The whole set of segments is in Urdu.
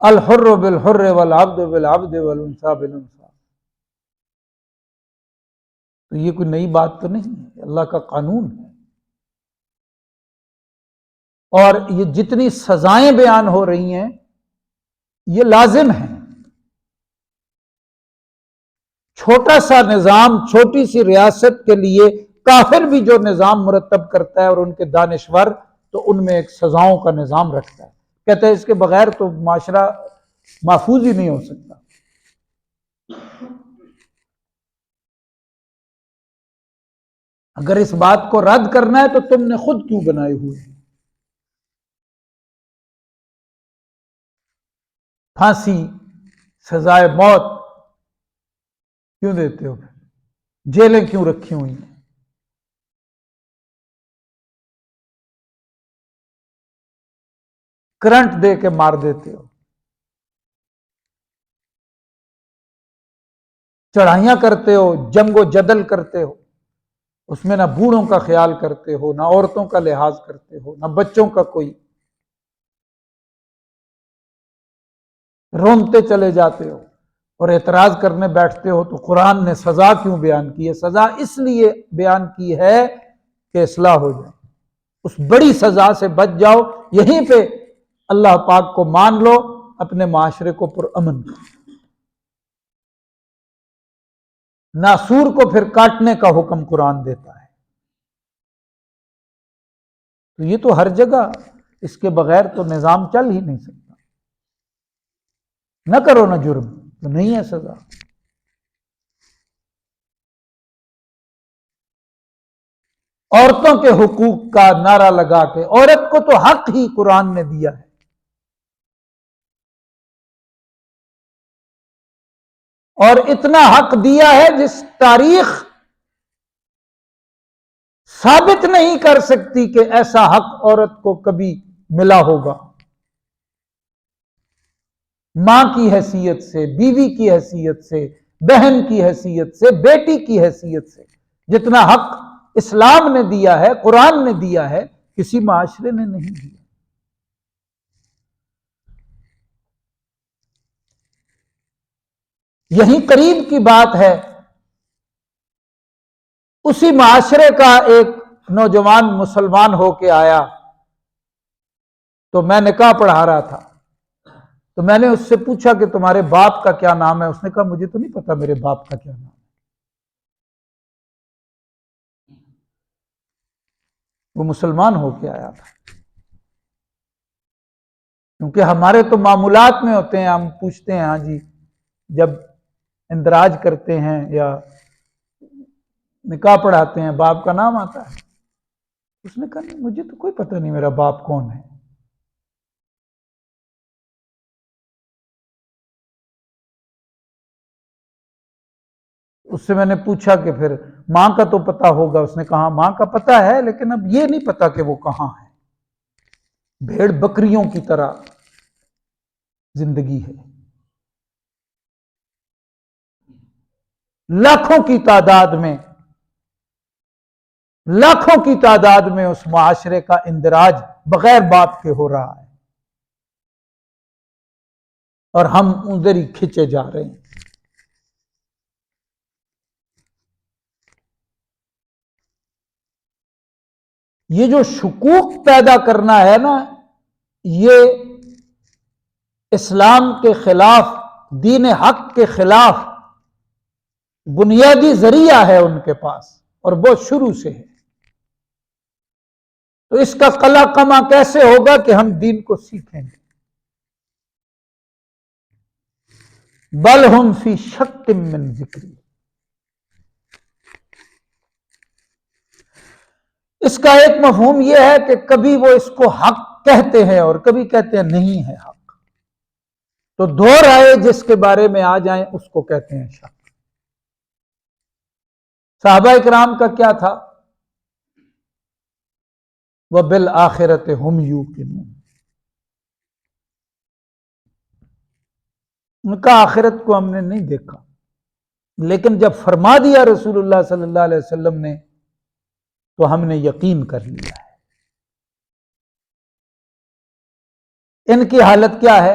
الحر بالحر والعبد بالعبد والانثى بالانثى. تو یہ کوئی نئی بات تو نہیں ہے، اللہ کا قانون ہے. اور یہ جتنی سزائیں بیان ہو رہی ہیں یہ لازم ہیں. چھوٹا سا نظام، چھوٹی سی ریاست کے لیے کافر بھی جو نظام مرتب کرتا ہے اور ان کے دانشور، تو ان میں ایک سزاؤں کا نظام رکھتا ہے. کہتے ہیں اس کے بغیر تو معاشرہ محفوظ ہی نہیں ہو سکتا. اگر اس بات کو رد کرنا ہے تو تم نے خود کیوں بنائے ہوئے ہیں؟ پھانسی، سزائے موت کیوں دیتے ہو؟ جیلیں کیوں رکھی ہوئی ہیں؟ کرنٹ دے کے مار دیتے ہو، چڑھائیاں کرتے ہو، جنگ و جدل کرتے ہو، اس میں نہ بوڑھوں کا خیال کرتے ہو، نہ عورتوں کا لحاظ کرتے ہو، نہ بچوں کا. کوئی رومتے چلے جاتے ہو اور اعتراض کرنے بیٹھتے ہو. تو قرآن نے سزا کیوں بیان کی ہے؟ سزا اس لیے بیان کی ہے کہ اصلاح ہو جائے، اس بڑی سزا سے بچ جاؤ. یہیں پہ اللہ پاک کو مان لو، اپنے معاشرے کو پرامن کرو. ناسور کو پھر کاٹنے کا حکم قرآن دیتا ہے. تو یہ تو ہر جگہ، اس کے بغیر تو نظام چل ہی نہیں سکتا. نہ کرو نہ جرم تو نہیں ہے سزا. عورتوں کے حقوق کا نعرہ لگا کے، عورت کو تو حق ہی قرآن نے دیا ہے. اور اتنا حق دیا ہے جس تاریخ ثابت نہیں کر سکتی کہ ایسا حق عورت کو کبھی ملا ہوگا. ماں کی حیثیت سے، بیوی کی حیثیت سے، بہن کی حیثیت سے، بیٹی کی حیثیت سے جتنا حق اسلام نے دیا ہے، قرآن نے دیا ہے، کسی معاشرے نے نہیں دیا. یہی قریب کی بات ہے، اسی معاشرے کا ایک نوجوان مسلمان ہو کے آیا، تو میں نکاح پڑھا رہا تھا. تو میں نے اس سے پوچھا کہ تمہارے باپ کا کیا نام ہے؟ اس نے کہا مجھے تو نہیں پتا میرے باپ کا کیا نام ہے. وہ مسلمان ہو کے آیا تھا. کیونکہ ہمارے تو معمولات میں ہوتے ہیں، ہم پوچھتے ہیں ہاں جی، جب اندراج کرتے ہیں یا نکاح پڑھاتے ہیں باپ کا نام آتا ہے. اس نے کہا نہیں مجھے تو کوئی پتہ نہیں میرا باپ کون ہے. اس سے میں نے پوچھا کہ پھر ماں کا تو پتہ ہوگا؟ اس نے کہا ماں کا پتہ ہے، لیکن اب یہ نہیں پتا کہ وہ کہاں ہے. بھیڑ بکریوں کی طرح زندگی ہے. لاکھوں کی تعداد میں اس معاشرے کا اندراج بغیر باپ کے ہو رہا ہے، اور ہم ادھر ہی کھچے جا رہے ہیں. یہ جو شکوک پیدا کرنا ہے نا، یہ اسلام کے خلاف، دین حق کے خلاف بنیادی ذریعہ ہے ان کے پاس، اور بہت شروع سے ہے. تو اس کا قلع قمع کیسے ہوگا کہ ہم دین کو سیکھیں گے؟ بل ہم فی شک من ذکری. اس کا ایک مفہوم یہ ہے کہ کبھی وہ اس کو حق کہتے ہیں اور کبھی کہتے ہیں نہیں ہے حق. تو دو رائے جس کے بارے میں آ جائیں اس کو کہتے ہیں شک. صحابہ اکرام کا کیا تھا؟ وَبِالْآخِرَةِ هُمْ يُوقِنُونَ. ان کا آخرت کو ہم نے نہیں دیکھا، لیکن جب فرما دیا رسول اللہ صلی اللہ علیہ وسلم نے تو ہم نے یقین کر لیا ہے. ان کی حالت کیا ہے؟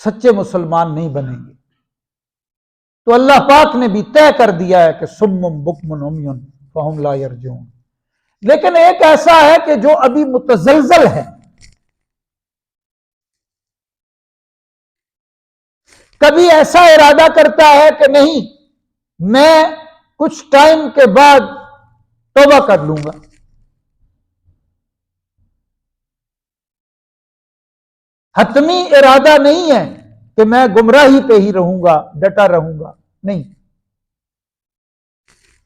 سچے مسلمان نہیں بنیں گے۔ تو اللہ پاک نے بھی طے کر دیا ہے کہ سم بکم عمی فہم لا یرجعون۔ لیکن ایک ایسا ہے کہ جو ابھی متزلزل ہے، کبھی ایسا ارادہ کرتا ہے کہ نہیں میں کچھ ٹائم کے بعد توبہ کر لوں گا، حتمی ارادہ نہیں ہے کہ میں گمراہی پہ ہی رہوں گا، ڈٹا رہوں گا، نہیں،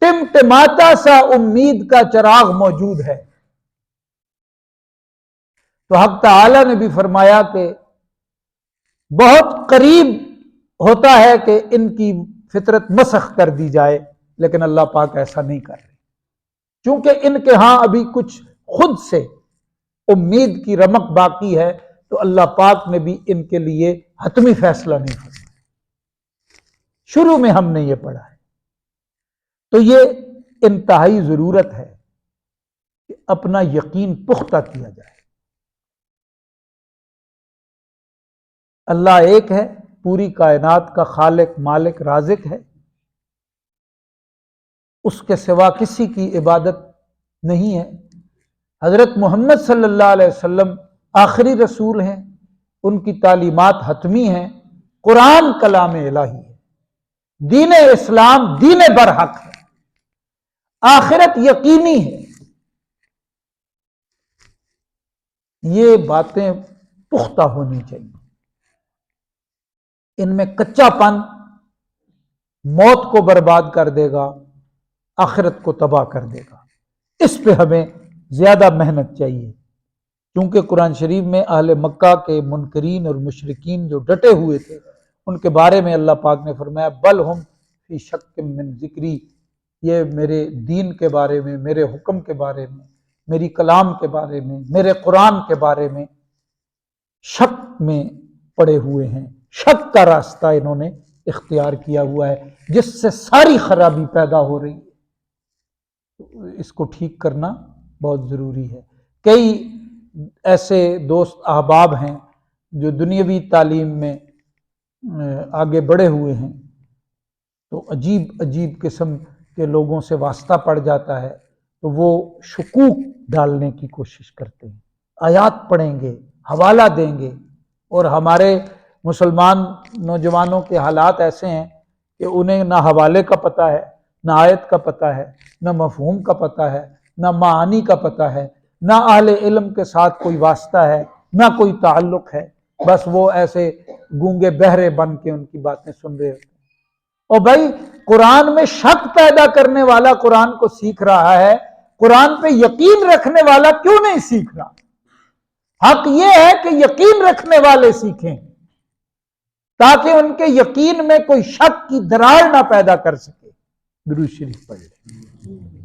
ٹمٹماتا سا امید کا چراغ موجود ہے۔ تو حق تعالی نے بھی فرمایا کہ بہت قریب ہوتا ہے کہ ان کی فطرت مسخ کر دی جائے، لیکن اللہ پاک ایسا نہیں کر رہے، چونکہ ان کے ہاں ابھی کچھ خود سے امید کی رمق باقی ہے، تو اللہ پاک نے بھی ان کے لیے حتمی فیصلہ نہیں فرمایا۔ شروع میں ہم نے یہ پڑھا ہے، تو یہ انتہائی ضرورت ہے کہ اپنا یقین پختہ کیا جائے۔ اللہ ایک ہے، پوری کائنات کا خالق، مالک، رازق ہے، اس کے سوا کسی کی عبادت نہیں ہے۔ حضرت محمد صلی اللہ علیہ وسلم آخری رسول ہیں، ان کی تعلیمات حتمی ہیں، قرآن کلام الہی ہے، دین اسلام دین برحق ہے، آخرت یقینی ہے۔ یہ باتیں پختہ ہونی چاہیے، ان میں کچا پن موت کو برباد کر دے گا، آخرت کو تباہ کر دے گا۔ اس پہ ہمیں زیادہ محنت چاہیے، کیونکہ قرآن شریف میں اہل مکہ کے منکرین اور مشرکین جو ڈٹے ہوئے تھے، ان کے بارے میں اللہ پاک نے فرمایا بل ہم فی شک من ذکری، یہ میرے دین کے بارے میں، میرے حکم کے بارے میں، میری کلام کے بارے میں، میرے قرآن کے بارے میں شک میں پڑے ہوئے ہیں، شک کا راستہ انہوں نے اختیار کیا ہوا ہے، جس سے ساری خرابی پیدا ہو رہی ہے۔ اس کو ٹھیک کرنا بہت ضروری ہے۔ کئی ایسے دوست احباب ہیں جو دنیاوی تعلیم میں آگے بڑھے ہوئے ہیں، تو عجیب عجیب قسم کے لوگوں سے واسطہ پڑ جاتا ہے، تو وہ شکوک ڈالنے کی کوشش کرتے ہیں، آیات پڑھیں گے، حوالہ دیں گے، اور ہمارے مسلمان نوجوانوں کے حالات ایسے ہیں کہ انہیں نہ حوالے کا پتہ ہے، نہ آیت کا پتہ ہے، نہ مفہوم کا پتہ ہے، نہ معانی کا پتہ ہے، نہ اہل علم کے ساتھ کوئی واسطہ ہے، نہ کوئی تعلق ہے، بس وہ ایسے گونگے بہرے بن کے ان کی باتیں سن رہے ہوتے ہیں۔ اور بھائی قرآن میں شک پیدا کرنے والا قرآن کو سیکھ رہا ہے، قرآن پہ یقین رکھنے والا کیوں نہیں سیکھ رہا؟ حق یہ ہے کہ یقین رکھنے والے سیکھیں، تاکہ ان کے یقین میں کوئی شک کی دراڑ نہ پیدا کر سکے۔ درود شریف پڑھ لیں۔